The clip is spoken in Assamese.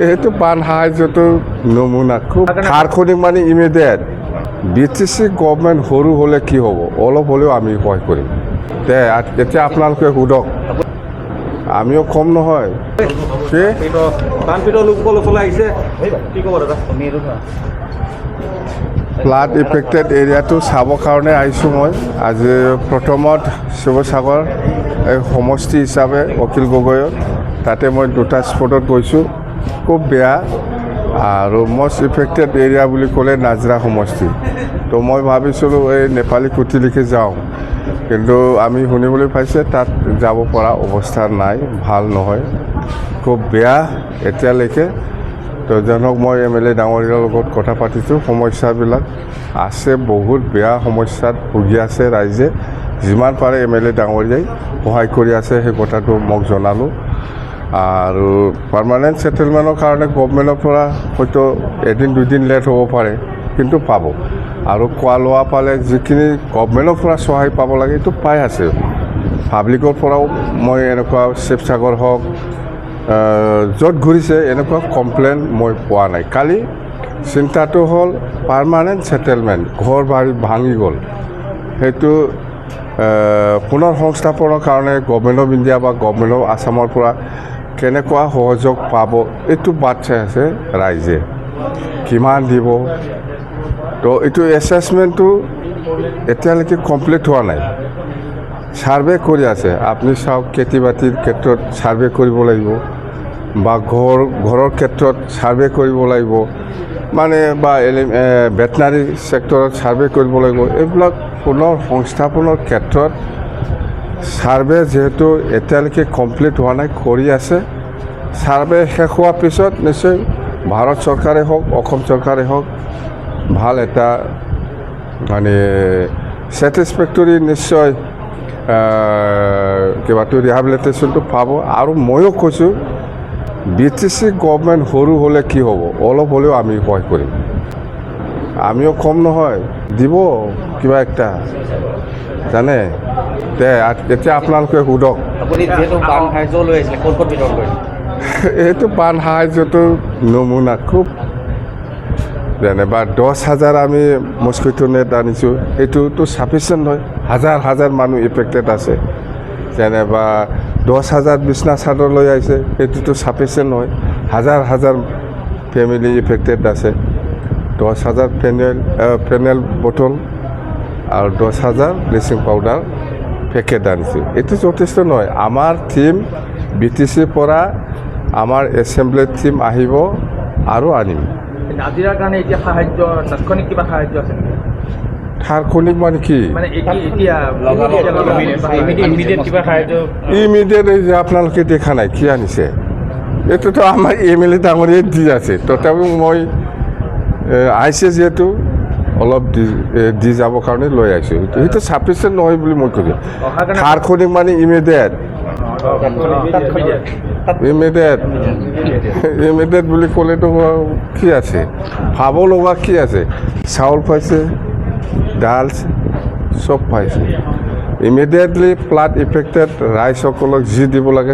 এইটো বান সাহায্যটো নমুনা খুব সাৰখনিক মানে ইমিডিয়েট BTC গভৰ্ণমেণ্ট সৰু হ'লে কি হ'ব অলপ হ'লেও আমি সহায় কৰিম এতিয়া আপোনালোকে সোধক আমিও কম নহয় ফ্লাড ইফেক্টেড এৰিয়াটো চাবৰ কাৰণে আহিছোঁ মই আজি প্ৰথমত শিৱসাগৰ এই সমষ্টি হিচাপে অখিল গগৈৰ তাতে মই দুটা স্পটত গৈছোঁ খুব বেয়া আৰু মষ্ট ইফেক্টেড এৰিয়া বুলি ক'লে নাজৰা সমষ্টি তো মই ভাবিছিলোঁ এই নেপালী কুটিলৈকে যাওঁ কিন্তু আমি শুনিবলৈ পাইছে তাত যাব পৰা অৱস্থা নাই ভাল নহয় খুব বেয়া এতিয়ালৈকে তো জনক মই MLA ডাঙৰীয়াৰ লগত কথা পাতিছোঁ সমস্যাবিলাক আছে বহুত বেয়া সমস্যাত ভুগি আছে ৰাইজে যিমান পাৰে MLA ডাঙৰীয়াই সহায় কৰি আছে সেই কথাটো মোক জনালোঁ আৰু পাৰ্মানেণ্ট ছেটেলমেণ্টৰ কাৰণে গভৰ্ণমেণ্টৰ পৰা হয়তো এদিন দুদিন লেট হ'ব পাৰে কিন্তু পাব আৰু খোৱা লোৱা পালে যিখিনি গভৰ্ণমেণ্টৰ পৰা সহায় পাব লাগে এইটো পাই আছে পাব্লিকৰ পৰাও মই এনেকুৱা শিৱসাগৰ হওক য'ত ঘূৰিছে এনেকুৱা কমপ্লেইন মই পোৱা নাই কালি চিন্তাটো হ'ল পাৰ্মানেণ্ট ছেটেলমেণ্ট ঘৰ বাৰী ভাঙি গ'ল সেইটো পুনৰ সংস্থাপনৰ কাৰণে গভৰ্ণমেণ্ট অফ ইণ্ডিয়া বা গভৰ্ণমেণ্ট অফ আছামৰ পৰা কেনেকুৱা সহযোগ পাব এইটো বাট চাই আছে ৰাইজে কিমান দিব তো এইটো এছেছমেণ্টটো এতিয়ালৈকে কমপ্লিট হোৱা নাই ছাৰ্ভে কৰি আছে আপুনি চাওক খেতি বাতিৰ ক্ষেত্ৰত ছাৰ্ভে কৰিব লাগিব বা ঘৰৰ ক্ষেত্ৰত ছাৰ্ভে কৰিব লাগিব মানে বা ভেটেনাৰী ছেক্টৰত ছাৰ্ভে কৰিব লাগিব এইবিলাক পুনৰ সংস্থাপনৰ ক্ষেত্ৰত ছাৰ্ভে যিহেতু এতিয়ালৈকে কমপ্লিট হোৱা নাই কৰি আছে ছাৰ্ভে শেষ হোৱাৰ পিছত নিশ্চয় ভাৰত চৰকাৰে হওক অসম চৰকাৰে হওক ভাল এটা মানে ছেটিছফেক্টৰী নিশ্চয় কিবাটো ৰিহাবিলিটেশ্যনটো পাব আৰু ময়ো কৈছোঁ BTC গভৰ্ণমেণ্ট সৰু হ'লে কি হ'ব অলপ হ'লেও আমি সহায় কৰিম আমিও কম নহয় দিব কিবা একটা জানে এতিয়া আপোনালোকে সোধক এইটো বান সাহায্যটো নমুনা খুব যেনিবা 10,000 আমি মস্কিটো নেট আনিছোঁ এইটোতো চাফিচিয়েণ্ট নহয় হাজাৰ মানুহ ইফেক্টেড আছে যেনিবা 10,000 বিছনা চাদৰ লৈ আহিছে এইটোতো চাফিচিয়েণ্ট নহয় হাজাৰ ফেমিলি ইফেক্টেড আছে 10,000 ফেনেল বটল আৰু 10,000 ব্লিচিং পাউডাৰ পেকেট আনিছোঁ এইটো যথেষ্ট নহয় আমাৰ টীম BTC পৰা আমাৰ এছেম্বলিৰ টীম আহিব আৰু আনিম নাজিৰাৰ কাৰণে এতিয়া সাহায্য তাৎক্ষণিক কিবা সাহায্য আছে সাৰখনিক মানে কি ইমিডিয়েট এই যে আপোনালোকে দেখা নাই কি আনিছে এইটোতো আমাৰ MLA ডাঙৰীয়াই দি আছে তথাপিও মই আহিছে যিহেতু অলপ দি যাবৰ কাৰণে লৈ আহিছোঁ সেইটো চাফিচিয়েণ্ট নহয় বুলি মই কৈছোঁ সাৰখনিক মানে ইমিডিয়েট বুলি ক'লেতো কি আছে ভাব লগা কি আছে চাউল পাইছে ডাল চব পাইছে ইমিডিয়েটলি ফ্লাড ইফেক্টেড ৰাইজসকলক যি দিব লাগে